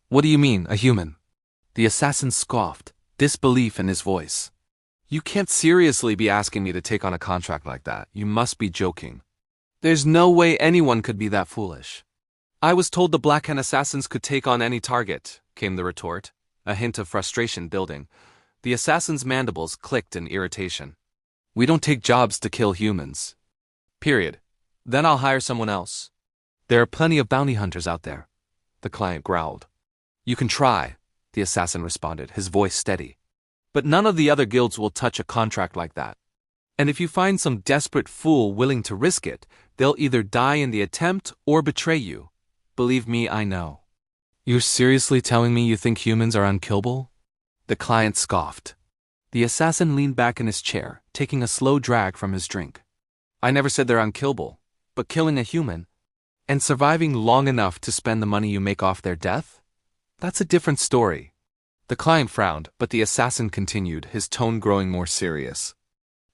What do you mean, a human? The assassin scoffed, disbelief in his voice. You can't seriously be asking me to take on a contract like that. You must be joking. There's no way anyone could be that foolish. I was told the Blackhand Assassins could take on any target, came the retort, a hint of frustration building. The assassin's mandibles clicked in irritation. We don't take jobs to kill humans. Period. Then I'll hire someone else. There are plenty of bounty hunters out there, the client growled. You can try, the assassin responded, his voice steady. But none of the other guilds will touch a contract like that. And if you find some desperate fool willing to risk it, they'll either die in the attempt or betray you. Believe me, I know. You're seriously telling me you think humans are unkillable? The client scoffed. The assassin leaned back in his chair, taking a slow drag from his drink. I never said they're unkillable, but killing a human and surviving long enough to spend the money you make off their death? That's a different story. The client frowned, but the assassin continued, his tone growing more serious.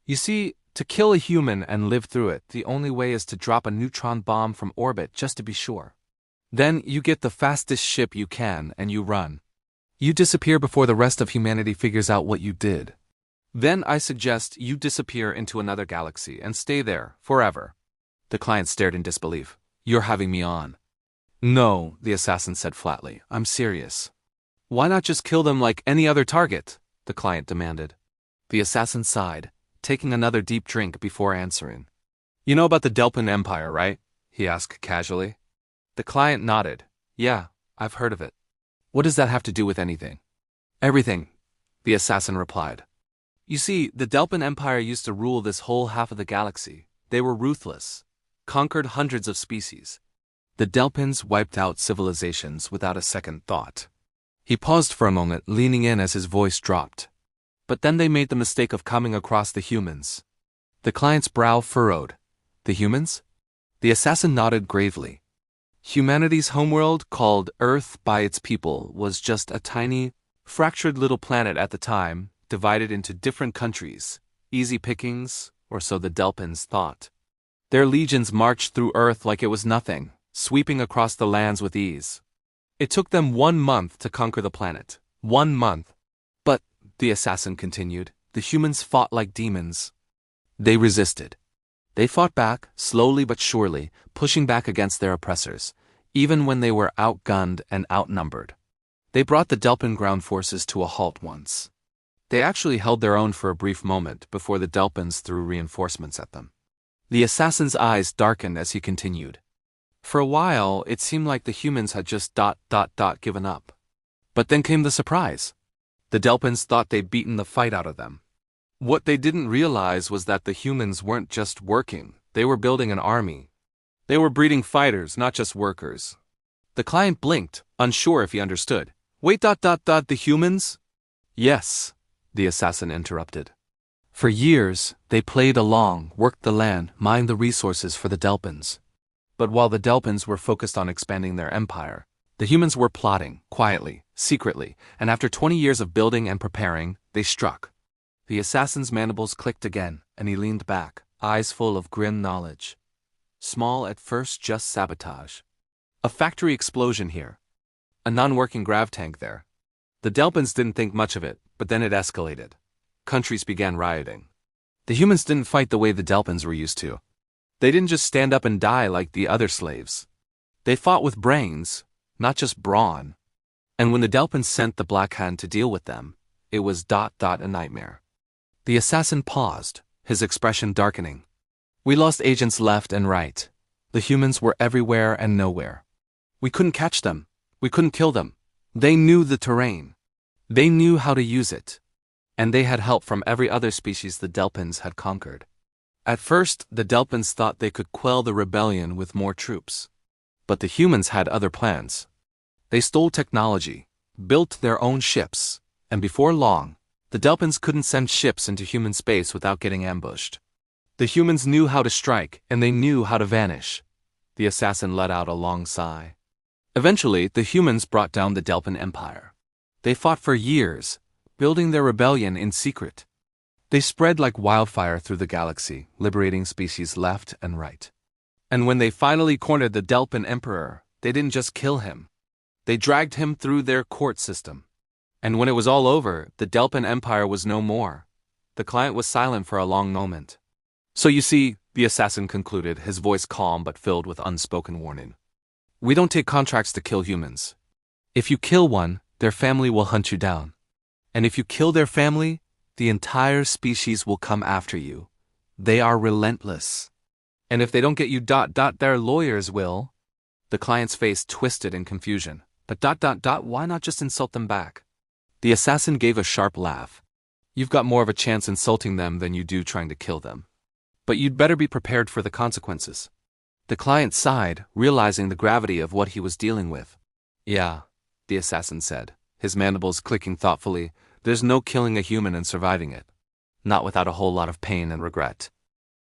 You see, to kill a human and live through it, the only way is to drop a neutron bomb from orbit just to be sure. Then you get the fastest ship you can and you run. You disappear before the rest of humanity figures out what you did. Then I suggest you disappear into another galaxy and stay there forever. The client stared in disbelief. You're having me on. No, the assassin said flatly. I'm serious. Why not just kill them like any other target? The client demanded. The assassin sighed, taking another deep drink before answering. You know about the Delpin Empire, right? He asked casually. The client nodded. Yeah, I've heard of it. What does that have to do with anything? Everything, the assassin replied. You see, the Delpin Empire used to rule this whole half of the galaxy. They were ruthless, conquered hundreds of species. The Delpins wiped out civilizations without a second thought. He paused for a moment, leaning in as his voice dropped. But then they made the mistake of coming across the humans. The client's brow furrowed. The humans? The assassin nodded gravely. Humanity's homeworld, called Earth by its people, was just a tiny, fractured little planet at the time, divided into different countries, easy pickings, or so the Delpins thought. Their legions marched through Earth like it was nothing, sweeping across the lands with ease. It took them 1 month to conquer the planet. 1 month. But, the assassin continued, the humans fought like demons. They resisted. They fought back, slowly but surely, pushing back against their oppressors, even when they were outgunned and outnumbered. They brought the Delpin ground forces to a halt once. They actually held their own for a brief moment before the Delpins threw reinforcements at them. The assassin's eyes darkened as he continued. For a while, it seemed like the humans had just given up. But then came the surprise. The Delpins thought they'd beaten the fight out of them. What they didn't realize was that the humans weren't just working, they were building an army. They were breeding fighters, not just workers. The client blinked, unsure if he understood. Wait, the humans? Yes, the assassin interrupted. For years, they played along, worked the land, mined the resources for the Delpins. But while the Delpins were focused on expanding their empire, the humans were plotting, quietly, secretly, and after 20 years of building and preparing, they struck. The assassin's mandibles clicked again, and he leaned back, eyes full of grim knowledge. Small at first, just sabotage. A factory explosion here. A non-working grav tank there. The Delpins didn't think much of it, but then it escalated. Countries began rioting. The humans didn't fight the way the Delpins were used to. They didn't just stand up and die like the other slaves. They fought with brains, not just brawn. And when the Delpins sent the Blackhand to deal with them, it was a nightmare. The assassin paused, his expression darkening. We lost agents left and right. The humans were everywhere and nowhere. We couldn't catch them. We couldn't kill them. They knew the terrain. They knew how to use it. And they had help from every other species the Delpins had conquered. At first, the Delpins thought they could quell the rebellion with more troops. But the humans had other plans. They stole technology, built their own ships, and before long, the Delpins couldn't send ships into human space without getting ambushed. The humans knew how to strike, and they knew how to vanish. The assassin let out a long sigh. Eventually, the humans brought down the Delpin Empire. They fought for years, building their rebellion in secret. They spread like wildfire through the galaxy, liberating species left and right. And when they finally cornered the Delpin Emperor, they didn't just kill him. They dragged him through their court system. And when it was all over, the Delpin Empire was no more. The client was silent for a long moment. So you see, the assassin concluded, his voice calm but filled with unspoken warning. We don't take contracts to kill humans. If you kill one, their family will hunt you down. And if you kill their family, the entire species will come after you. They are relentless. And if they don't get you their lawyers will. The client's face twisted in confusion. But why not just insult them back? The assassin gave a sharp laugh. You've got more of a chance insulting them than you do trying to kill them. But you'd better be prepared for the consequences. The client sighed, realizing the gravity of what he was dealing with. Yeah, the assassin said, his mandibles clicking thoughtfully. There's no killing a human and surviving it. Not without a whole lot of pain and regret.